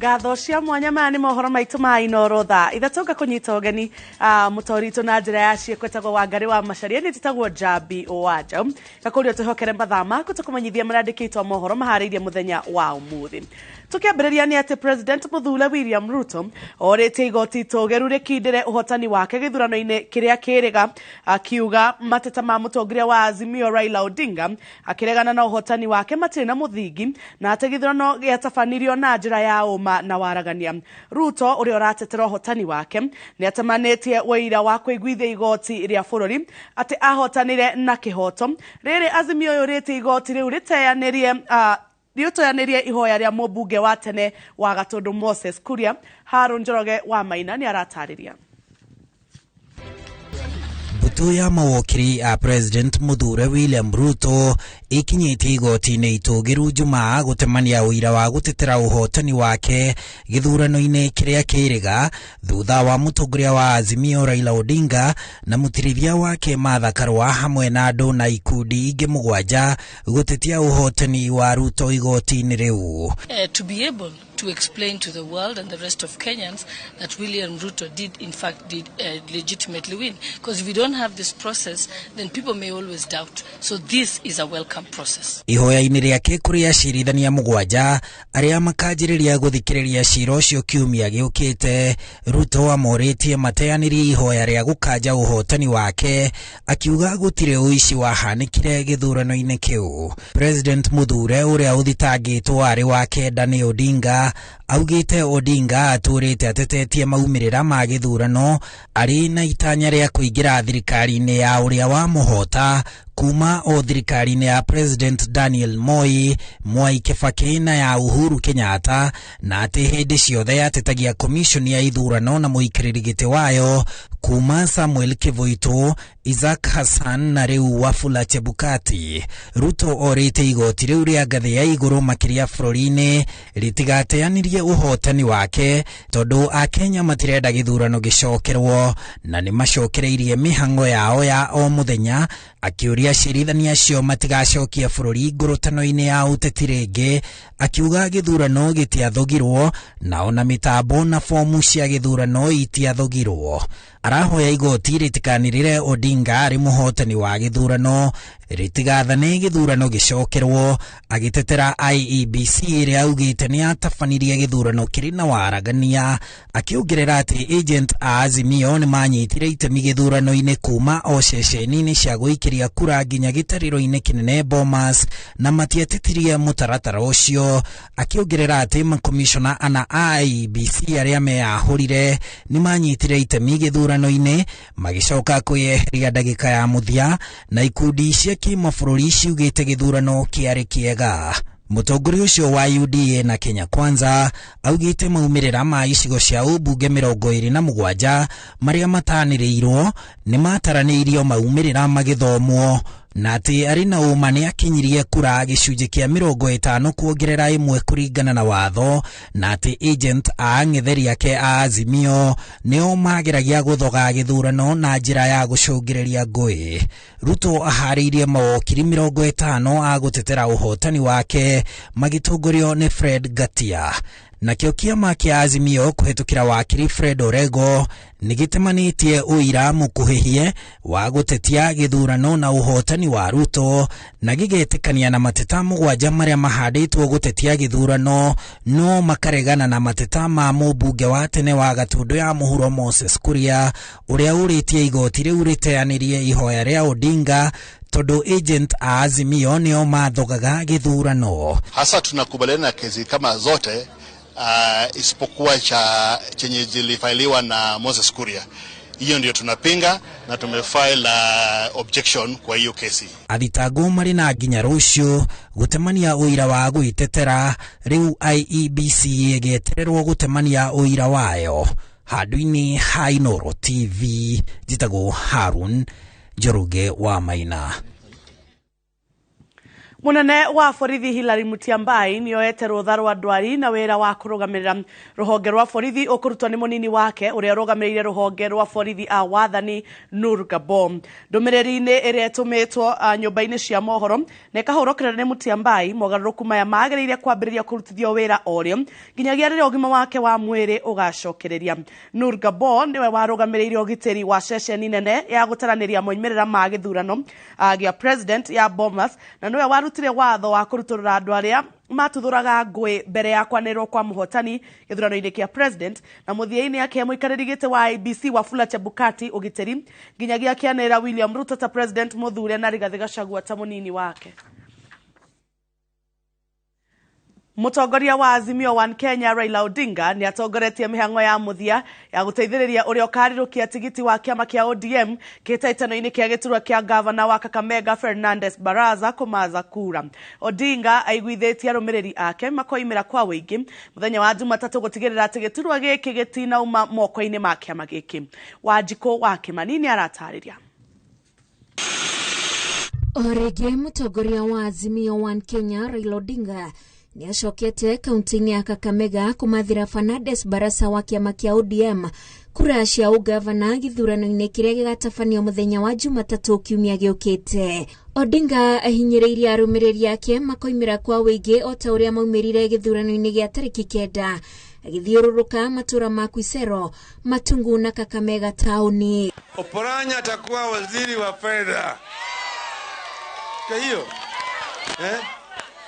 Gatho cia mwanya maya nĩ mohoro maitũ ma Inooro thaa ithatũ kũnyita ũgeni mũtũũri na njĩra ya ciĩkwetagwo Wangari wa Macharia nĩ tĩtagwo Njambi Owanja gakũrio twĩhokere mathaa maku tũkũmenyithia marandĩkĩtwo mohoro maharĩirie mũthenya wa ũmũthĩ. Tukiambĩrĩria nĩ atĩ President Mũthule William Ruto orĩtie igoti itũgĩru rĩkindĩre ũhotani wake gĩthurano-inĩ kĩrĩa kĩrĩga, akiuga mateta ma mũtongoria wa Azimio Raila Odinga akĩregana na ũhotani wake matirĩ na mũthingi na atĩ gĩthurano gĩatabanirio na njĩra ya ũma na waragania. Ruto ũrĩa ũratetera ũhotani wake nĩ atamanĩtie wĩira wa kũiguithia igoti rĩa bũrũri atĩ ahotanire na kĩhoto. Rĩrĩ Azimio yũrĩtie igoti rĩu rĩtoyanĩrie ihoya rĩa mũmbunge wa tene wa Gatũndũ Moses Kuria. Harun Njoroge wa Maina nĩ aratarĩria. Mbũtũ ya mawakiri a President Mũthure William Ruto ikinyĩtie igoti-inĩ itũgĩru Jumaa gũtemania ũira wa gũtetera ũhotani wake gĩthurano-inĩ kĩrĩa kĩrĩga thutha wa mũtongoria wa Azimio Raila Odinga na mũtirithia wake Martha Karua hamwe na andũ na ikundi ingĩ mũgwanja gũtetia ũhotani wa Ruto igoti-inĩ rĩu. To be able to explain to the world and the rest of Kenyans that William Ruto did legitimately win. Because if we don't have this process, then people may always doubt. So this is a welcome process. Ihoya-inĩ rĩake kũrĩ acirithania mũgwanja arĩa makanjĩrĩria gũthikĩrĩria cira ũcio kiumia gĩũkĩte, Ruto amorĩtie mateanĩrie ihoya rĩa gũkanja ũhotani wake, akiuga gũtirĩ ũici wahanĩkire gĩthurano-inĩ kĩu. President Mũthure ũrĩa ũthitangĩtwo arĩ wa kenda nĩ Odinga augĩte Odinga atũrĩte atetetie maumĩrĩra ma gĩthurano arĩ na itanya rĩa kũingĩra thirikari-inĩ ya ũrĩa wa mũhota kuma o thirikari-inĩ ya President Daniel Mwai Kibaki na ya Uhuru Kenyatta, na atĩ hĩndĩ ciothe atetagia komishoni ya ithurano na mũikarĩri gĩtĩ wayo kuma Samuel Kivuito, Isaac Hassan na rĩu Wafula Chebukati. Ruto orĩte igoti rĩu rĩa ngathĩ ya igũrũ makĩria bũrũri-inĩ rĩtigateanirie ũhotani wake tondũ Akenya matirenda gĩthurano gĩcokerwo na nĩ macokereirie mĩhang'o yao ya o mũthenya, akĩũria acirithania acio matigacokia bũrũri ngũrũtano-inĩ ya ũteti rĩngĩ, akiuga gĩthurano gĩtiathogirwo na ona mĩtambo na fomu cia gĩthurano itiathogirwo. Arahoya igoti rĩtikanĩrĩre Odinga arĩ mũhotani wa gĩthurano, rĩtigathane gĩthurano gĩcokerwo, agĩtetera IEBC ĩrĩa augĩte nĩ yatabanirie gĩthurano kĩrĩ na waragania, akĩongerera atĩ agent a Azimio nĩ manyitire itemi gĩthurano-inĩ kuma o ceceni-inĩ cia gũikĩria kura nginya gĩtarĩro-inĩ kĩnene Bomas na matietĩtirie mũtaratara ũcio, akĩongerera atĩ makomishona ana a IEBC arĩa meyahũrire nĩ manyitire itemi gĩthurano-inĩ magĩcoka kwĩyeheria ndagĩka ya mũthia, na ikundi cia kĩmabũrũri ciugĩte gĩthurano kĩarĩ kĩega. Mũtongoria ũcio wa UDA na Kenya Kwanza augĩte maumĩrĩra ma icigo cia ũmbunge 27 marĩa matanĩrĩirwo nĩ mataranĩirio maumĩrĩra magĩthomwo, na atĩ arĩ na ũma nĩ akinyirie kura gĩcunjĩ kĩa 50 kuongerera 1 kũringana na watho, na atĩ agent a ang'etheri ake a Azimio nĩo mageragia gũthoga gĩthurano na njĩra ya gũcũngĩrĩria ngũĩ. Ruto aharĩirie mawakiri 50 a gũtetera ũhotani wake magĩtongorio nĩ Fred Gatia. Nakĩo kĩama kĩa Azimio kũhetũkĩra wakiri Fred Orego nĩgĩtemanĩtie ũira mũkuhĩhie wa gũtetia gĩthurano na ũhotani wa Ruto na gĩgetĩkania na mateta mũgwanja marĩa mahandĩtwo gũtetia gĩthurano, no makaregana na mateta ma mũmbunge wa tene wa Gatũndũ ya mũhuro Moses Kuria ũrĩa ũrĩtie igoti rĩu rĩteanĩrie ihoya rĩa Odinga tondũ agent a Azimio nĩo mathogaga gĩthurano. Hasa tunakubaliana na kesi kama zote isipokuwa chenye zilifailiwa na Moses Kuria. Hiyo ndio tunapinga na tumefile objection kwa hiyo kesi. Athitangwo marĩ na nginya rũciũ gũtemania ũira wa gwĩtetera, rĩu IEBC ĩgĩetererwo gũtemania ũira wayo. Handũ-inĩ ha Inooro TV, njĩtagwo Harun Njoroge wa Maina. Munene wa borithi Hilary Mutyambai nioete rutha rwa ndwari na wira wa kurugamirira ruhonge rwa borithi ukurutwo ni munini wake uria urugamirire ruhonge rwa borithi a wathani Nur Gabo. Ndumiriri-ini iria itumitwo nyumba-ini cia mohoro na ikahorokerera ni Mutyambai mogaruruku maya magiriire kwambiriria kurutithio wira orio nginyagia riria ugima wake wa mwiri ugacokereria. Nur Gabo niwe warugamirire ugitiri wa ceceni nene ya gutaraniria moimirira ma githurano gia president ya Bomas na niwe warutire watho wa kuruturura andu aria matuthuraga ngui mbere ya kwanirwo kwa muhotani githurano-ini kia president na muthia-ini yake muikariri giti wa IBC Wafula Chebukati ugitiri nginyagia kianira William Ruto ta president muthure na Rigathi Gachagua ta munini wake. Mutongoria wa Azimio One Kenya Raila Odinga ni atongoretie mihango ya muthia ya guteithiriria uria ukarirukia tigiti wa kiama kia ODM kitaitano-ini kia giturwa kia governor wa Kakamega Fernandes Baraza kumaza kura. Odinga aiguithitie arumiriri ake makoimira kwa wingi muthenya wa Jumatatu gutigirira ati giturwa giki gitina uma moko-ini ma kiama giki. Wanjiko wa Kimanini aratariria. Orege mutongoria wa Azimio One Kenya Raila Odinga ni acokete kaunti-ini ya Kakamega kumathira Fernandes Barasa wa kiama kia ODM kura cia ugavana githurano-ini kiria gigatabanio muthenya wa Jumatatu kiumia giukite. Odinga ahinyiriire arumiriri ake makoimira kwa wingi o ta uria maumirire githurano-ini gia tariki 9 agithiururuka matura ma Kwisero, Matungu na Kakamega tauni. Oparanya atakuwa waziri wa fedha. Kwa hiyo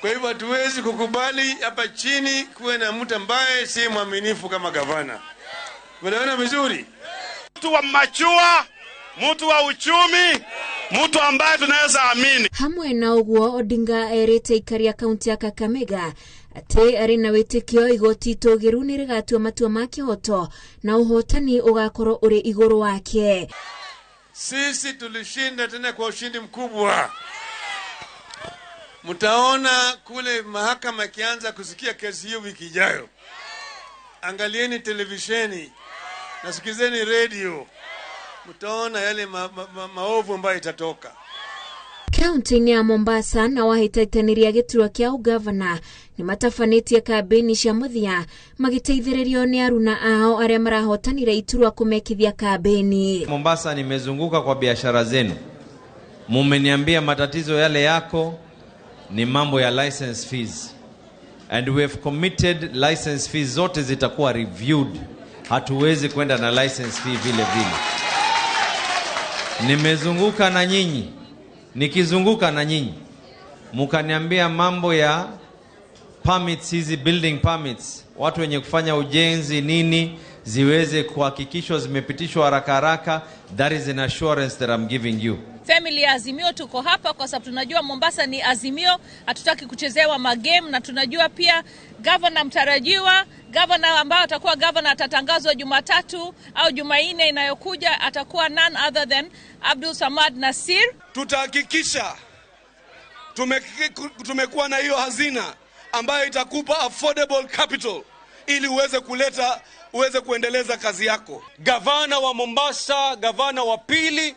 kwa hivyo hatuwezi kukubali hapa chini kuwe na mtu ambaye si mwaminifu kama gavana. Unaona vizuri? Mtu wa machua, mtu wa uchumi, mtu ambaye tunaweza amini. Hamwe na uguo Odinga erete ikaria kaunti ya Kakamega ati ari na witikio igoti togiru ni rigatua matua ma kihoto na uhotani ugakorwo uri iguru wake. Sisi tulishinda tena kwa ushindi mkubwa. Mtaona kule mahakama ikianza kusikia kesi hiyo wiki ijayo. Angalieni televisheni, nasikizeni radio. Mtaona yale maovu ambayo itatoka. Kaunti ya Mombasa na wahitaitaniria giturwa kia ugavana ni matafanetie kambeni cia muthia magiteithiririo ni aruna ao aria marahotanire iturwa kumekithia kambeni. Mombasa nimezunguka kwa biashara zenu. Mumeniambia matatizo yale yako ni mambo ya license fees, and we have committed license fees zote zitakuwa reviewed. Hatuwezi kwenda na license fee vile vile. Nimezunguka na nyinyi, nikizunguka na nyinyi mukaniambia mambo ya permits, hizi building permits, watu wenye kufanya ujenzi nini ziweze kuhakikishwa zimepitishwa haraka haraka. That is an assurance that I'm giving you. Family ya Azimio tuko hapa kwa sababu tunajua Mombasa ni Azimio, hatutaki kuchezewa magame, na tunajua pia governor mtarajiwa, governor ambao atakuwa governor atatangazwa Jumatatu au Jumanne inayokuja atakuwa none other than Abdul Samad Nasir. Tutahakikisha tumekuwa na hiyo hazina ambayo itakupa affordable capital ili uweze kuendeleza kazi yako. Gavana wa Mombasa, gavana wa pili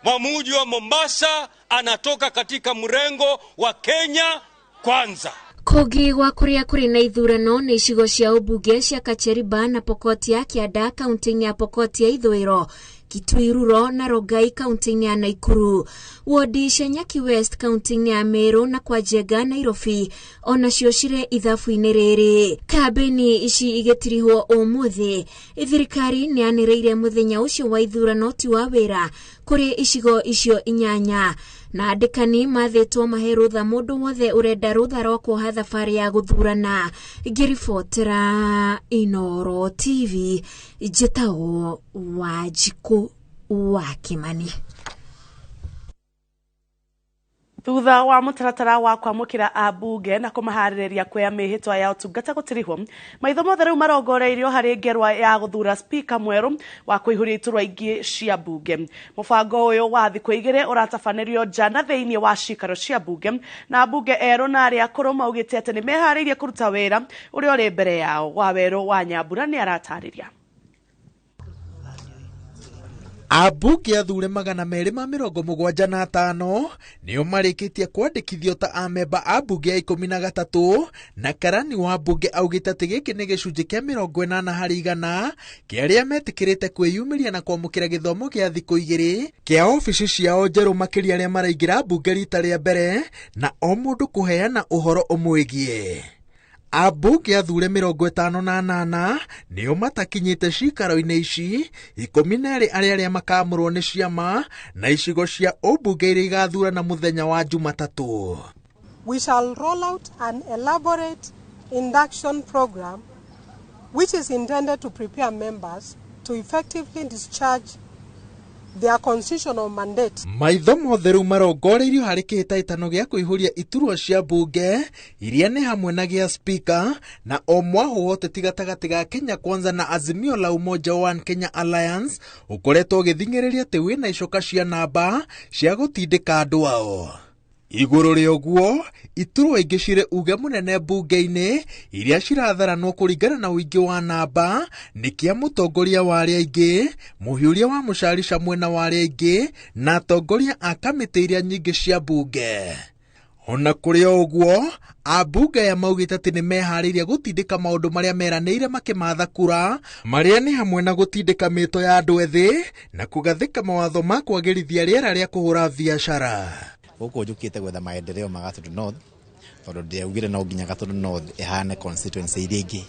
wa mji wa Mombasa, anatoka katika mrengo wa Kenya Kwanza. Kogi wa kuria kuri na ithurano ni icigo cia ubunge cia Kacheriba na Pokot ya Kianda kaunti-ini ya Pokot ya ithwiro, Kitui-Ruro na Rogai kaunti-ini ya Naikuru, wodi cia Nyaki West kaunti-ini ya Meru na Kwajega Nairobi onacio cire ithabu-ini riri. Kambeni ici igetirihwo umuthi, thirikari ni anireire muthenya ucio wa ithurano ti wa wira kuri icigo icio 8 na andikani mathitwo mahe rutha mundu wothe urenda rutha rwa kuoha thabari ya guthurana. Ngiribotera Inoro TV, njitagwo Wanjiko wa Kimani. Thutha wa mutaratara wa kwamukira abunge na kumahaririria kwea mihitwa ya utungata gutirihwo, maitho mothe riu marongoreirio hari ngerwa ya guthura speaker mweru wa kuihuria iturwa ingi cia bunge. Mubango uyu wa thiku 2 uratafanirio jana thiini wa cikaro cia bunge, na bunge eru na aria akuru maugite ati ni mehariirie kuruta wira uria uri mbere yao. Waweru wa Nyambura ni aratariria. Ambunge athure 275 nio marikitie kwandikithio ta amemba a mbunge ya 13 na karani wa mbunge augite ati giki ni gicunji kia 80% kia aria metikirite kwiyumiria na kwamukira githomo gia thiku 2 kia ofici ciao njeru makiria aria maraingira mbunge rita ria mbere na o mundu kuheana uhoro umwigie. Ambunge athure 58 nio matakinyite cikaro-ini ici 12 aria makamurwo ni ciama na icigo cia umbunge iria igathurana muthenya wa Jumatatu. We shall roll out an elaborate induction program which is intended to prepare members to effectively discharge their constitutional mandate. Maitho mothe riu marongoreirio hari kihitaitano gia kuihuria iturwa cia mbunge iria ni hamwe na gia speaker na o mwaho wote tigatagati ga Kenya Kwanza na Azimio la Umoja One Kenya Alliance ukoretwo ugithingiriria ati wina icoka cia namba cia gutindika andu ao. Iguru ria uguo iturwa ingi cire uge munene mbunge-ini iria ciratharanwo kuringana na uingi wa namba ni kia mutongoria wa aria ingi, muhiuria wa mucarica mwena wa aria ingi na atongoria a kamiti iria nyingi cia mbunge. Ona kuri uguo ambunge ya maugite ati ni mehariria gutindika maundu maria meraniire makimatha kura maria ni hamwe na gutindika mito ya andu ethi na kugathika mawatho ma kwagirithia riera ria kuhura biashara. Huko njukite gwetha maendeleo ma Gatundu North tondu ndiaugire no nginya Gatundu North ihane constituency iria ingi.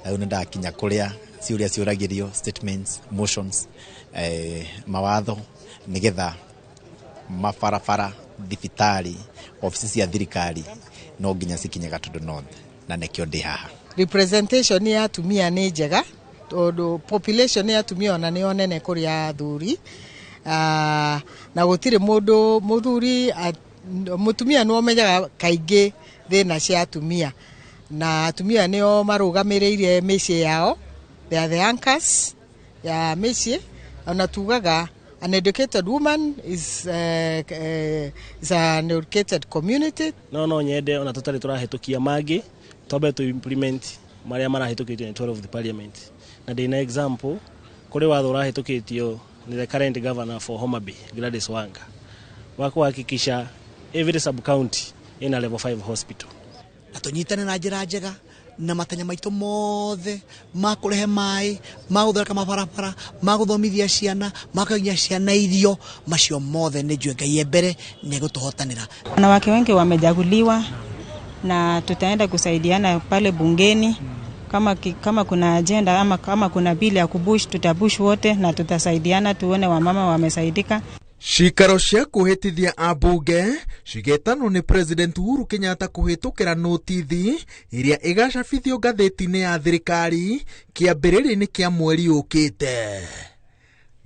Riu ndakinya kuria ciuria ciuragirio statements motions mawatho nigetha mabarabara thibitari ofisi cia thirikari no nginya cikinye Gatundu North na nekio ndi haha. Representation ya atumia ni njega tondu population ya atumia ona ni onene kuria athuri. Na gutire mundu muthuri mutumia no menyaga kaingi thina cia atumia na atumia nio marugamireirie micie yao, they are the anchors ya micie. Ona tugaga an educated woman is an educated community. No nyende ona tutari turahitukia mangi tobe to implement maria marahitukitio ni 12 of the parliament na ndina example kuri watho rahitukitio ni the current governor for Homa Bay, Gladys Wanga, wakuhakikisha every sub county in a level 5 hospital. Atonyitane na njira njega na matanya maitu mothe makurehe mai maguthondeka mabarabara maguthomithia ciana makagia ciana irio macio mothe ni njue Ngai mbere ni gutuhotanira. Wanawake wengi wamejaguliwa na tutaenda kusaidiana pale bungeni. Kama kuna agenda ama kama kuna bili ya kubush tutabush wote na tutasaidiana tuone wamama wamesaidika. Cikaro cia kuhitithia ambunge cigetanwo ni President Uhuru Kenyatta kuhitukira notithi iria igacabithio ngatheti-ini ya thirikari kiambiriria-ini kia mweri ukite.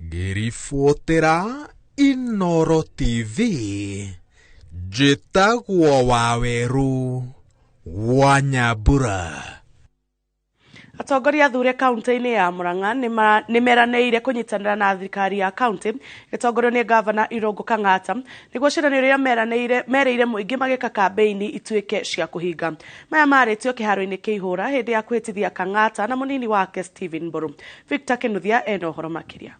Ngiribotera Inooro TV njitagwo Waweru wa Nyambura. Atongoria athure kaunti-ini ya Murang'a ni meranĩire kũnyitanĩra na thirikari ya kaunti gĩtongorio nĩ gavana Irungu Kang'ata nĩguo ciĩranĩro iria mereire mũingĩ magĩka kambeini ituĩke cia kũhinga. Maya marĩtio kĩharo-inĩ kĩa Ihũra hĩndĩ ya kwĩtithia Kang'ata na mũnini wake Stephen Mburu. Victor Kinuthia ena ũhoro makĩria.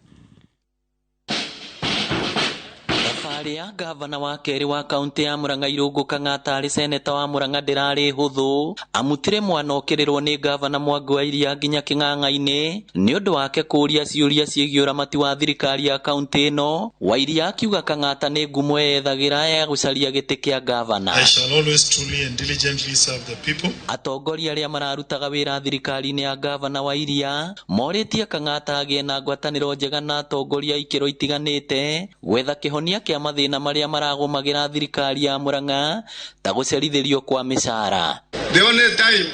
Aria gavana wa keri wa kaunti ya Murang'a Irungu Kang'ata ari seneta wa Murang'a ndirari huthu amutire mwana okerirwo ni gavana Mwangi wa Iria nginya king'ang'a-ini ni undu wake kuria ciuria ciegie uramati wa thirikari ya kaunti ino. Wa Iria akiuga Kang'ata ni ngumo ethagira ya gucaria giti kia gavana. I shall always truly and diligently serve the people. Atongoria aria mararutaga wira thirikari-ini ya gavana wa Iria moritie Kang'ata agie na ngwataniro njega na atongoria ikiro itiganite gwetha kihonia kia mathina maria maragomagira thirikari ya Murang'a ta gucerithirio kwa mishara. The only time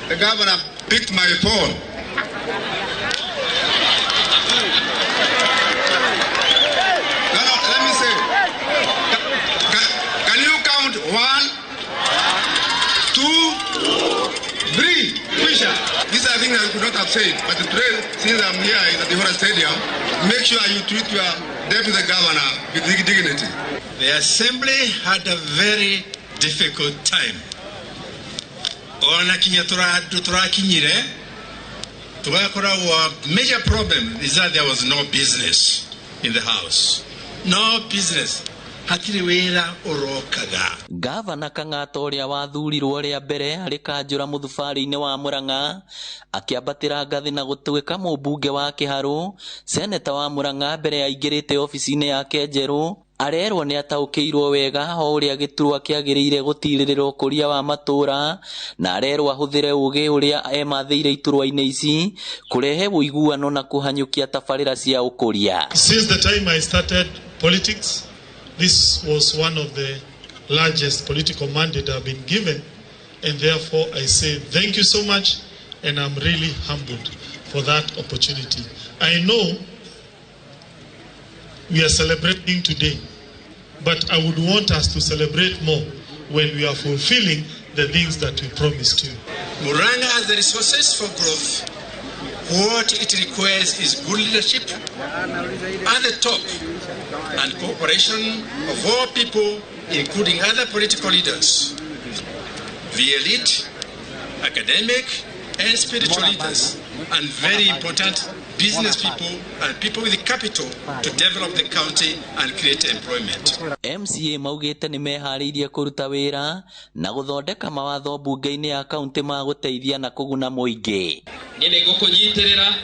the governor picked my phone let me say can you count 1 2 3 Fisher. These are things I could not have said, but today since I'm here at the Ihora Stadium, make sure you treat your deputy governor with dignity. The assembly had a very difficult time. Ona kinya turakinyire tugakora wa major problem is that there was no business. in the house. No business. Hatiri wera orokaga. Gavana Kang'ata uria wathurirwo ria mbere ari kanjura muthubari-ini wa Murang'a akiambatira ngathi na gutuika mubunge wa Kiharu. Seneta wa Murang'a mbere ya ingirite ofici-ini yake njeru arerwo ni ataukiirwo wega o uria giturwa kiagiriire gutiririra ukuria wa matura na arerwo ahuthire ugi uria emathiire iturwa-ini ici kurehe uiguano na kuhanyukia tabarira cia ukuria. Since the time I started politics, this was one of the largest political mandate I've been given, and therefore I say thank you so much, and I'm really humbled for that opportunity. I know we are celebrating today, but I would want us to celebrate more when we are fulfilling the things that we promised to. Murang'a has the resources for growth. What it requires is good leadership at the top and cooperation of all people, including other political leaders, the elite, academic and spiritual leaders, and very important, business people and people with the capital to develop the county and create employment. MCA maugite ni mehariirie kuruta wira na guthondeka mawatho bunge-ini ya county ma guteithia na kuguna muingi. Ni ngukunyitirira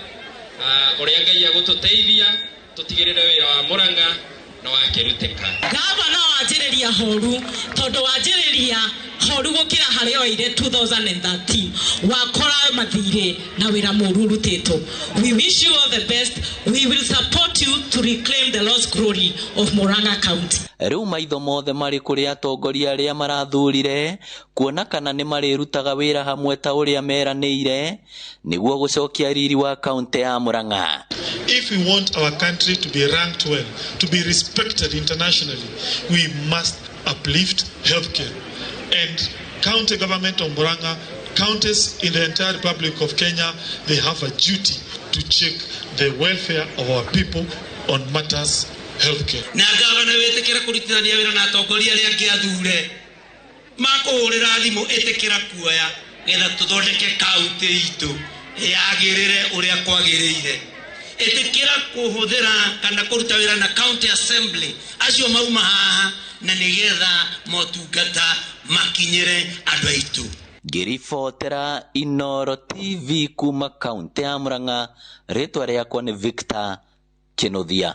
uria Ngai agututeithia tutigirire wira wa Murang'a na wakiruteka. Gavana wanjiriria horu tondu wanjiriria horu gukira haria oire 2013 wakora mathire na wira muru rutito. We wish you all the best. We will support you to reclaim the lost glory of Murang'a County. Riu maitho mothe mari kuri atongoria aria marathurire kuona kana ni marirutaga wira hamwe ta uria meraniire niguo gucokia riri wa county ya Murang'a. If we want our country to be ranked well, to be respected internationally, we must uplift healthcare. And county government of Murang'a, counties in the entire Republic of Kenya, they have a duty to check the welfare of our people on matters healthcare. Na gavana wetekera kurutithania wira na atongoria aria angi athure makuhurira thimu etekera kuoya getha tuthondeke county itu yagirire uria kwagiriire. Etekera kuhuthira kana kuruta wira na county assembly acio mauma haha na nigetha motungata makinyire andu aitu. Ngiribotera Inoro TV kuma county ya Murang'a, ritwa riakwa ni Victor Kinuthia.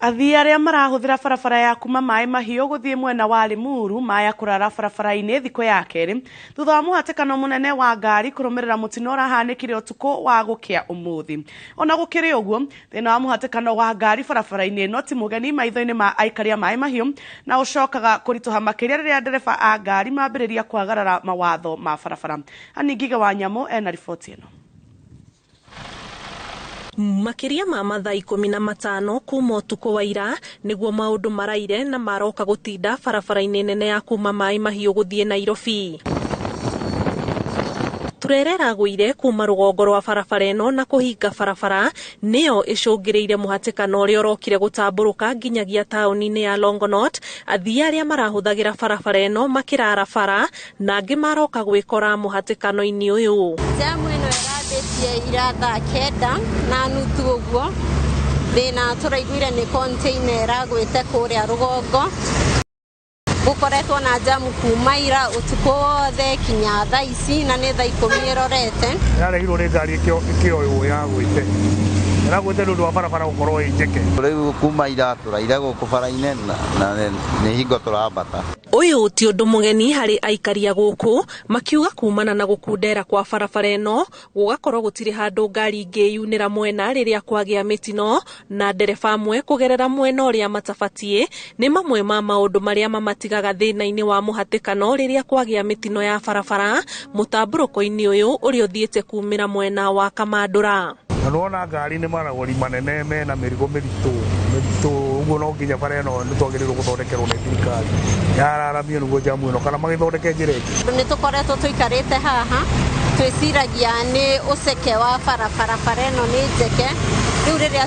Athii aria marahuthira barabara ya kuma Mai Mahiu guthie mwena wa Limuru maya kurara barabara-ini thiku ya keri thutha wa muhatikano munene wa ngari kurumirira mutino urahanikire utuku wa gukia umuthi. Ona gukiri uguo thina wa muhatikano wa ngari barabara-ini no ti mugeni maitho-ini ma aikaria Mai Mahiu na ucokaga kurituha makiria riria ndereba a ngari mambiriria kwagarara mawatho ma barabara. Aningiga wa Nyamu ena riboti ino. Makiria ma mathaa 15 kuma utuku wa ira niguo maundu maraire na maroka gutinda barabara-ini nene ya kuma Mai Mahiu guthie Nairobi. Turerera guire kuma rugongo rwa barabara ino na kuhinga barabara niyo icungiriire muhatikano uria urokire gutamburuka nginyagia tauni-ini ya Longonot. Athii aria marahuthagira barabara ino makirara bara na angi maroka gwikora muhatikano-ini uyu. Jamu ino irabetie ira thaa 9 na nuthu uguo thina turaiguire ni container iragwite kuria rugongo gukoretwo na jamu kuma ira utuku wothe kinya thaa ici na ni thaa 10 irorete yarehirwo ni ngari ikioyo yagwite iragwite nundu wa barabara gukorwo injeke riu kuma ira turaire guku bara-ine na ni hingo turambata. Uyu ti undu mugeni hari aikaria guku makiuga kumana na gukundera kwa barabara ino gugakorwo gutiri handu ngari ingiyunira mwena riria kwagia mitino na ndereba amwe kugerera mwena uria matabatie ni mamwe ma maundu maria mamatigaga thina-ini wa muhatikano riria kwagia mitino ya barabara mutamburuko-ini uyu uria uthiete kumira mwena wa Kamandura. Nuona ngari ni maragori manene mena mirigo miritu uguo no nginya bara ino ni twagiriirwo guthondekerwo ni thirikari yararamio niguo jamu ino kana magithondeke njira ingi. Ni tukoretwo tuikarite haha twiciragia ni uceke wa barabara ino ni njeke riu riria